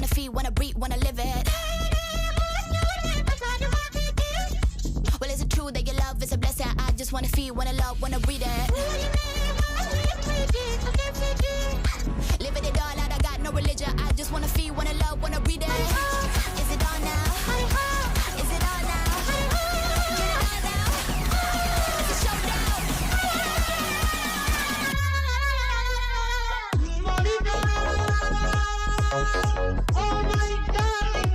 wanna feel, wanna breathe, wanna live it. Well, is it true that your love is a blessing? I just wanna feel, wanna love, wanna breathe it. Living it all out, I got no religion. I just wanna feel, wanna love, wanna breathe it. Is it on now? Is it on now? Get it on now. It's a showdown. Oh my darling.